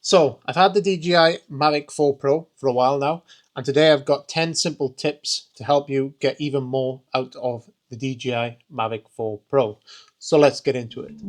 So I've had the DJI Mavic 4 Pro for a while now, and today I've got 10 simple tips to help you get even more out of the DJI Mavic 4 Pro. So let's get into it.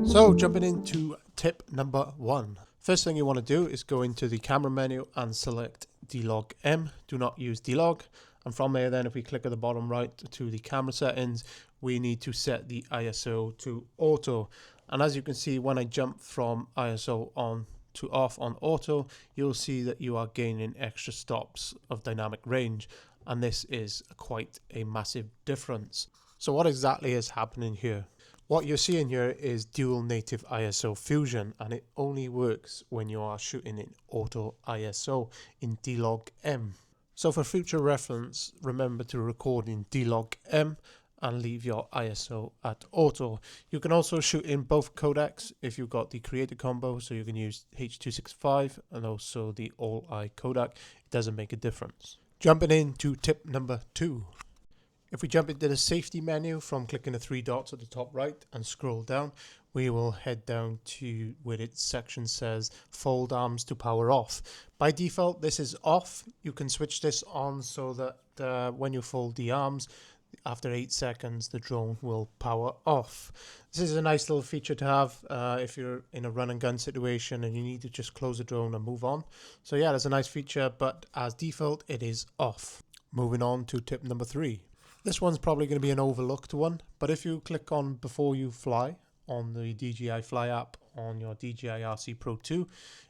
So jumping into tip number 1. First thing you want to do is go into the camera menu and select D-Log M. Do not use D-Log. And from there then, if we click at the bottom right to the camera settings, we need to set the ISO to auto. And as you can see, when I jump from ISO on to off on auto, you'll see that you are gaining extra stops of dynamic range. And this is quite a massive difference. So what exactly is happening here? What you're seeing here is dual native ISO fusion, and it only works when you are shooting in auto ISO in D-Log M. So for future reference, remember to record in D-Log M and leave your ISO at auto. You can also shoot in both codecs if you've got the creator combo, so you can use H.265 and also the all-eye codec. It doesn't make a difference. Jumping into tip number 2. If we jump into the safety menu from clicking the 3 dots at the top right and scroll down, we will head down to where its section says fold arms to power off. By default, this is off. You can switch this on so that when you fold the arms, after 8 seconds, the drone will power off. This is a nice little feature to have if you're in a run and gun situation and you need to just close the drone and move on. So yeah, that's a nice feature, but as default, it is off. Moving on to tip number 3. This one's probably going to be an overlooked one, but if you click on Before You Fly on the DJI Fly app on your DJI RC Pro 2,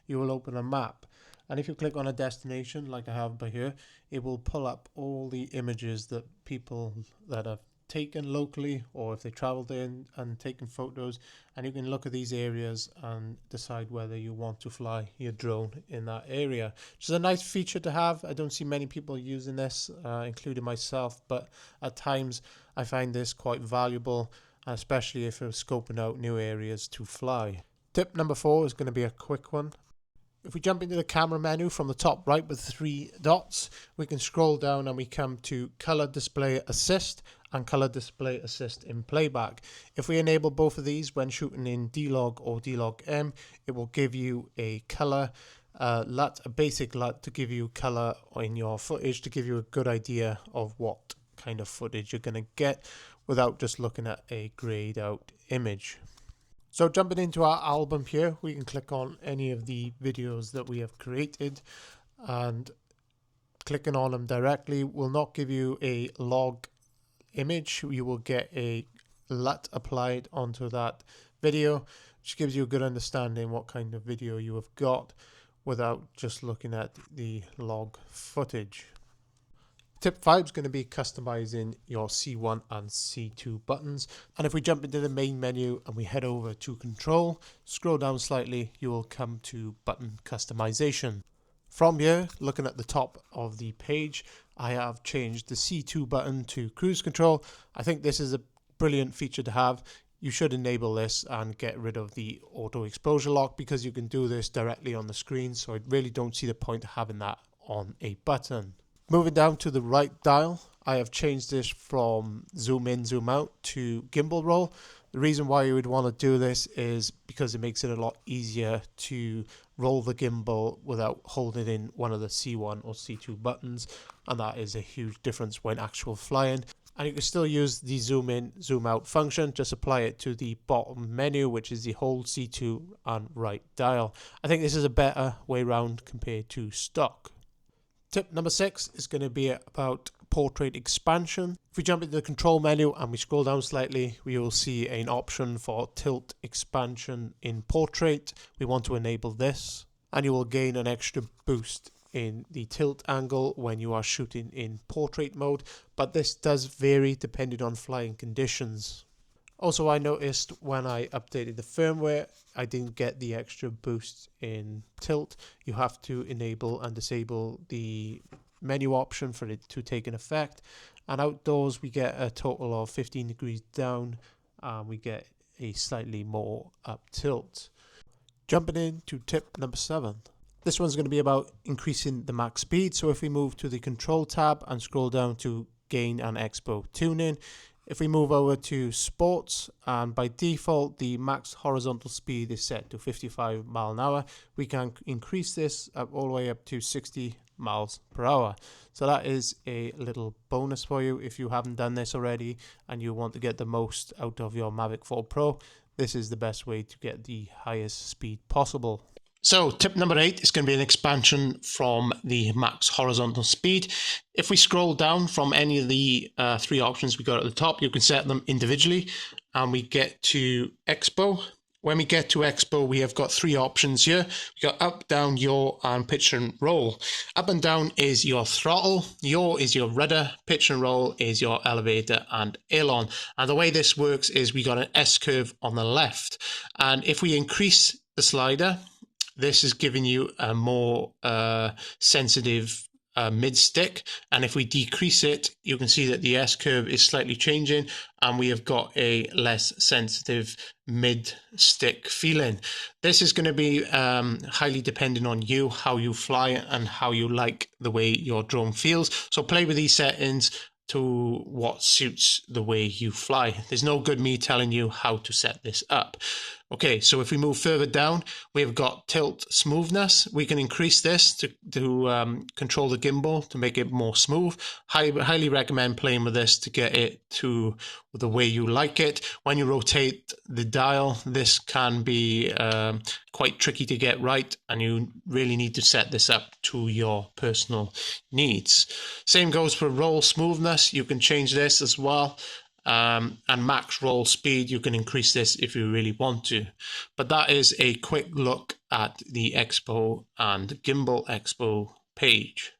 you will open a map. And if you click on a destination like I have by here, it will pull up all the images that people that have taken locally, or if they traveled in and taken photos, and you can look at these areas and decide whether you want to fly your drone in that area, which is a nice feature to have. I don't see many people using this, including myself, but at times I find this quite valuable, especially if you're scoping out new areas to fly. Tip number 4 is going to be a quick one. If we jump into the camera menu from the top right with 3 dots, we can scroll down and we come to Color Display Assist and Color Display Assist in Playback. If we enable both of these when shooting in D-Log or D-Log M, it will give you a color LUT, a basic LUT to give you color in your footage, to give you a good idea of what kind of footage you're going to get without just looking at a grayed out image. So jumping into our album here, we can click on any of the videos that we have created, and clicking on them directly will not give you a log image. You will get a LUT applied onto that video, which gives you a good understanding what kind of video you have got without just looking at the log footage. Tip 5 is going to be customizing your C1 and C2 buttons. And if we jump into the main menu and we head over to Control, scroll down slightly, you will come to Button Customization. From here, looking at the top of the page, I have changed the C2 button to Cruise Control. I think this is a brilliant feature to have. You should enable this and get rid of the auto exposure lock, because you can do this directly on the screen. So I really don't see the point of having that on a button. Moving down to the right dial, I have changed this from zoom in, zoom out to gimbal roll. The reason why you would want to do this is because it makes it a lot easier to roll the gimbal without holding in one of the C1 or C2 buttons, and that is a huge difference when actual flying. And you can still use the zoom in, zoom out function, just apply it to the bottom menu, which is the hold C2 and right dial. I think this is a better way around compared to stock. Tip number 6 is going to be about portrait expansion. If we jump into the control menu and we scroll down slightly, we will see an option for tilt expansion in portrait. We want to enable this, and you will gain an extra boost in the tilt angle when you are shooting in portrait mode, but this does vary depending on flying conditions. Also, I noticed when I updated the firmware, I didn't get the extra boost in tilt. You have to enable and disable the menu option for it to take an effect. And outdoors, we get a total of 15 degrees down, and we get a slightly more up tilt. Jumping into tip number 7. This one's going to be about increasing the max speed. So if we move to the control tab and scroll down to gain and EXPO tuning, if we move over to sports, and by default the max horizontal speed is set to 55 miles an hour, we can increase this up all the way up to 60 miles per hour. So that is a little bonus for you if you haven't done this already and you want to get the most out of your Mavic 4 Pro. This is the best way to get the highest speed possible. So tip number 8 is going to be an expansion from the max horizontal speed. If we scroll down from any of the 3 options we got at the top, you can set them individually, and we get to EXPO. When we get to EXPO, we have got 3 options here. We got up, down, yaw, and pitch and roll. Up and down is your throttle, yaw is your rudder, pitch and roll is your elevator and aileron. And the way this works is we got an S curve on the left, and if we increase the slider, this is giving you a more sensitive mid stick, and if we decrease it, you can see that the S curve is slightly changing and we have got a less sensitive mid stick feeling. This is going to be highly dependent on you, how you fly and how you like the way your drone feels. So play with these settings to what suits the way you fly. There's no good me telling you how to set this up. Okay, so if we move further down, we've got tilt smoothness. We can increase this to control the gimbal to make it more smooth. Highly recommend playing with this to get it to the way you like it. When you rotate the dial, this can be quite tricky to get right, and you really need to set this up to your personal needs. Same goes for roll smoothness. You can change this as well. And max roll speed, you can increase this if you really want to. But that is a quick look at the EXPO and Gimbal EXPO page.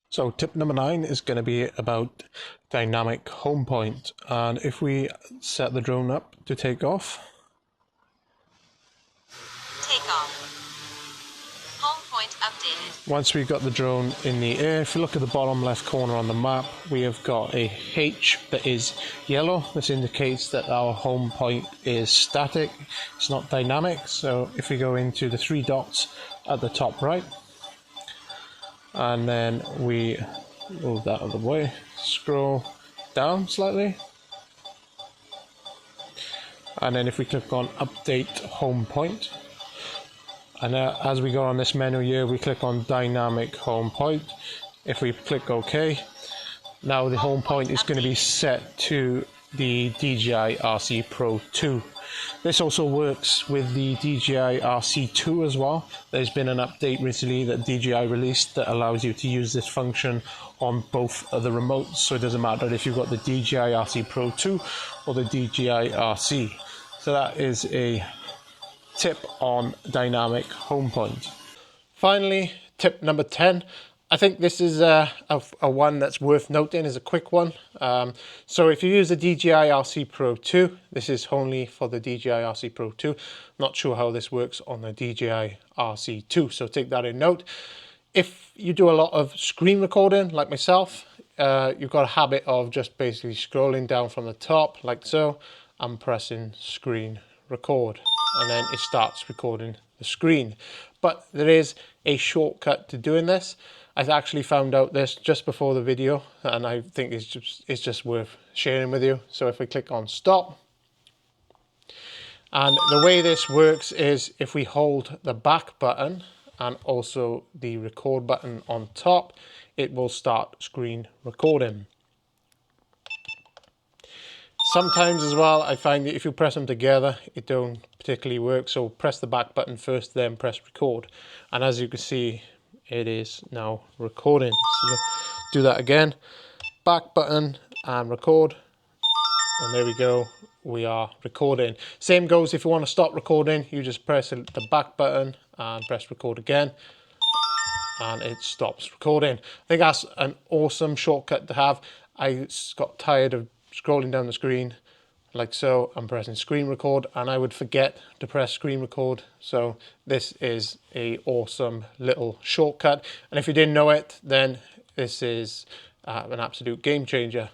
So tip number 9 is going to be about dynamic home point. And if we set the drone up to take off. Take off. Home point updated. Once we've got the drone in the air, if you look at the bottom left corner on the map, we have got a H that is yellow. This indicates that our home point is static, it's not dynamic. So if we go into the 3 dots at the top right, and then we move that out of the way, scroll down slightly, and then if we click on update home point, and as we go on this menu here, we click on dynamic home point. If we click OK, now the home point is going to be set to the DJI RC Pro 2. This also works with the DJI RC2 as well. There's been an update recently that DJI released that allows you to use this function on both of the remotes, so it doesn't matter if you've got the DJI RC Pro 2 or the DJI RC. So that is a tip on dynamic home point. Finally, tip number 10. I think this is a one that's worth noting, is a quick one. So if you use the DJI RC Pro 2, this is only for the DJI RC Pro 2. Not sure how this works on the DJI RC2, so take that in note. If you do a lot of screen recording, like myself, you've got a habit of just basically scrolling down from the top, like so, and pressing screen record, and then it starts recording the screen. But there is a shortcut to doing this. I actually found out this just before the video, and I think it's just worth sharing with you. So if we click on stop, and the way this works is if we hold the back button and also the record button on top, it will start screen recording. Sometimes as well, I find that if you press them together, it don't particularly work. So press the back button first, then press record. And as you can see, it is now recording. So do that again, back button and record. And there we go, we are recording. Same goes if you want to stop recording, you just press the back button and press record again, and it stops recording. I think that's an awesome shortcut to have. I got tired of scrolling down the screen like so and pressing screen record, and I would forget to press screen record. So this is a awesome little shortcut, and if you didn't know it, then this is an absolute game changer.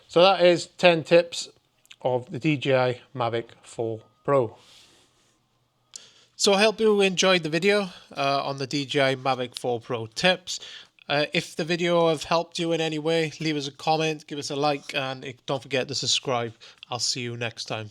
So that is 10 tips of the DJI Mavic 4 Pro. So I hope you enjoyed the video on the DJI Mavic 4 Pro tips. If the video have helped you in any way, leave us a comment, give us a like, and don't forget to subscribe. I'll see you next time.